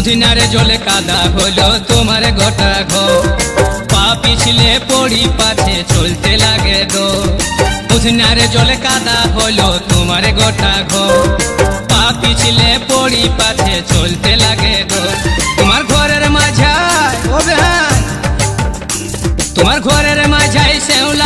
উঠনারে জলে কাদা হলো তোমার গোটা ঘর, পা পিছলে পড়ি পাছে চলতে লাগে গো। উঠনারে জলে কাদা হলো তোমার গোটা ঘর, পা পিছলে পড়ি পাছে চলতে লাগে গো। তোমার ঘরের মাঝায় ও বেহান, তোমার ঘরের মাঝায় শ্যাওলা